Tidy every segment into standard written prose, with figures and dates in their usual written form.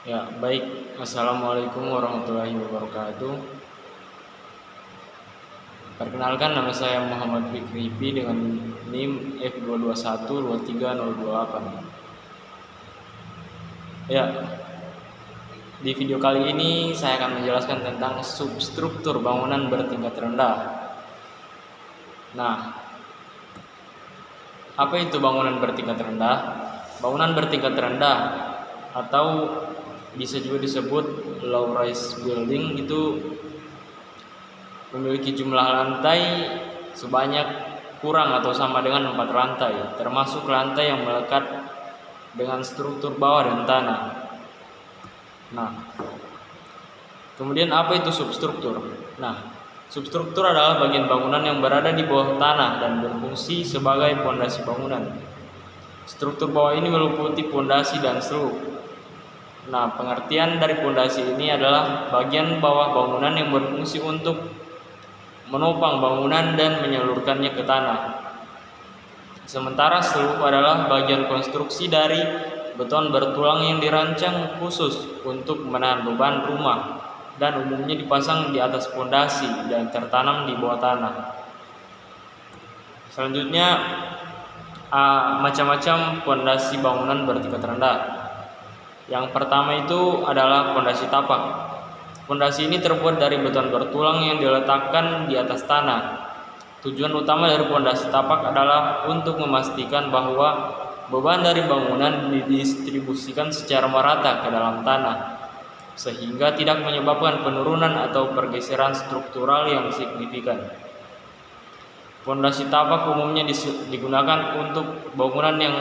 Ya, baik. Assalamualaikum warahmatullahi wabarakatuh. Perkenalkan, nama saya Muhammad Fikri dengan NIM F221230028. Ya, di video kali ini saya akan menjelaskan tentang substruktur bangunan bertingkat rendah. Nah, apa itu bangunan bertingkat rendah? Bangunan bertingkat rendah atau bisa juga disebut low rise building itu memiliki jumlah lantai sebanyak kurang atau sama dengan 4 lantai, termasuk lantai yang melekat dengan struktur bawah dan tanah. Nah, kemudian apa itu substruktur? Nah, substruktur adalah bagian bangunan yang berada di bawah tanah dan berfungsi sebagai pondasi bangunan. Struktur bawah ini meliputi pondasi dan seluk. Nah, pengertian dari pondasi ini adalah bagian bawah bangunan yang berfungsi untuk menopang bangunan dan menyalurkannya ke tanah. Sementara seluk adalah bagian konstruksi dari beton bertulang yang dirancang khusus untuk menahan beban rumah dan umumnya dipasang di atas pondasi dan tertanam di bawah tanah. Selanjutnya, macam-macam pondasi bangunan bertingkat rendah. Yang pertama itu adalah pondasi tapak. Pondasi ini terbuat dari beton bertulang yang diletakkan di atas tanah. Tujuan utama dari pondasi tapak adalah untuk memastikan bahwa beban dari bangunan didistribusikan secara merata ke dalam tanah, sehingga tidak menyebabkan penurunan atau pergeseran struktural yang signifikan. Pondasi tapak umumnya digunakan untuk bangunan yang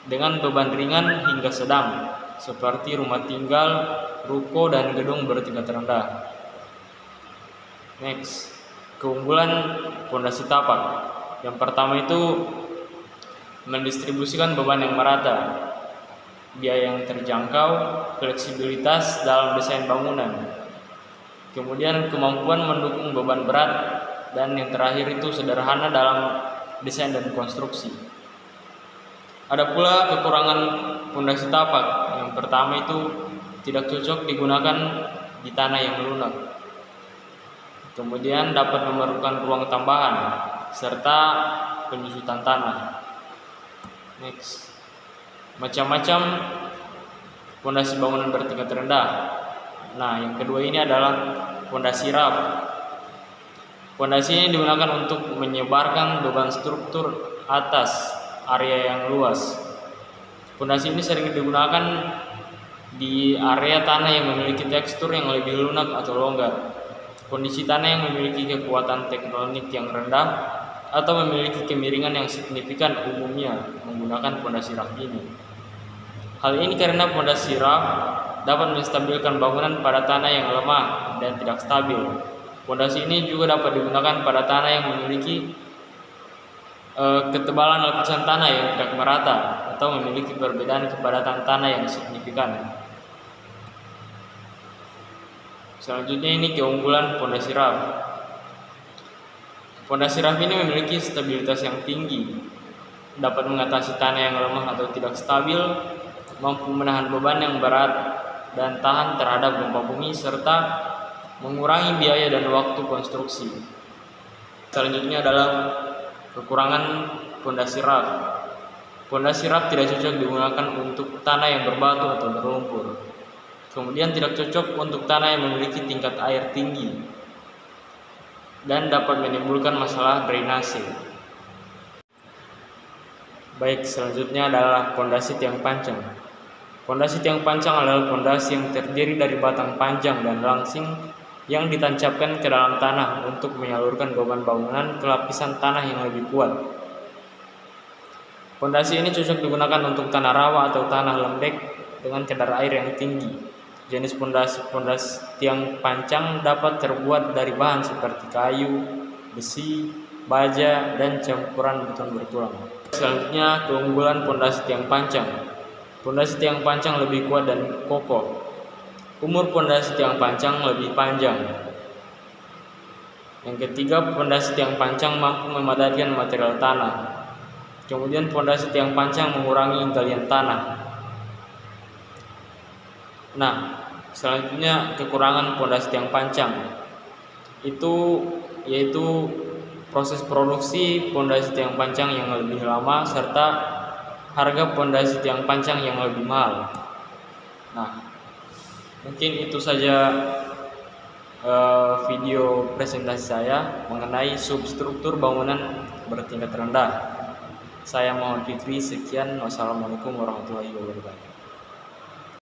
dengan beban ringan hingga sedang, seperti rumah tinggal, ruko, dan gedung bertingkat rendah. Next, keunggulan pondasi tapak. Yang pertama itu mendistribusikan beban yang merata, biaya yang terjangkau, fleksibilitas dalam desain bangunan, kemudian kemampuan mendukung beban berat, dan yang terakhir itu sederhana dalam desain dan konstruksi. Ada pula kekurangan pondasi tapak. Yang pertama itu tidak cocok digunakan di tanah yang lunak. Kemudian dapat memerlukan ruang tambahan serta penyusutan tanah. Next, macam-macam pondasi bangunan bertingkat rendah. Nah, yang kedua ini adalah pondasi raf. Pondasi ini digunakan untuk menyebarkan beban struktur atas area yang luas. Pondasi ini sering digunakan di area tanah yang memiliki tekstur yang lebih lunak atau longgar, kondisi tanah yang memiliki kekuatan tektonik yang rendah, atau memiliki kemiringan yang signifikan, umumnya menggunakan pondasi raf ini. Hal ini karena pondasi raf dapat menstabilkan bangunan pada tanah yang lemah dan tidak stabil. Pondasi ini juga dapat digunakan pada tanah yang memiliki ketebalan lapisan tanah yang tidak merata atau memiliki perbedaan kepadatan tanah yang signifikan. Selanjutnya ini keunggulan pondasi raf. Pondasi raf ini memiliki stabilitas yang tinggi, dapat mengatasi tanah yang lemah atau tidak stabil, mampu menahan beban yang berat dan tahan terhadap gempa bumi, serta mengurangi biaya dan waktu konstruksi. Selanjutnya adalah kekurangan pondasi raf. Pondasi raf tidak cocok digunakan untuk tanah yang berbatu atau berlumpur. Kemudian tidak cocok untuk tanah yang memiliki tingkat air tinggi dan dapat menimbulkan masalah drainase. Baik, selanjutnya adalah pondasi tiang pancang. Pondasi tiang pancang adalah pondasi yang terdiri dari batang panjang dan langsing yang ditancapkan ke dalam tanah untuk menyalurkan beban bangunan ke lapisan tanah yang lebih kuat. Pondasi ini cocok digunakan untuk tanah rawa atau tanah lembek dengan kadar air yang tinggi. Jenis pondasi tiang pancang dapat terbuat dari bahan seperti kayu, besi, baja, dan campuran beton bertulang. Selanjutnya, keunggulan pondasi tiang pancang. Pondasi tiang pancang lebih kuat dan kokoh. Umur pondasi tiang pancang lebih panjang. Yang ketiga, pondasi tiang pancang mampu memadatkan material tanah. Kemudian pondasi tiang pancang mengurangi galian tanah. Nah, selanjutnya kekurangan pondasi tiang pancang itu yaitu proses produksi pondasi tiang pancang yang lebih lama serta harga pondasi tiang pancang yang lebih mahal. Nah, mungkin itu saja video presentasi saya mengenai substruktur bangunan bertingkat rendah. Saya Muhammad Fikri, sekian. Wassalamualaikum warahmatullahi wabarakatuh.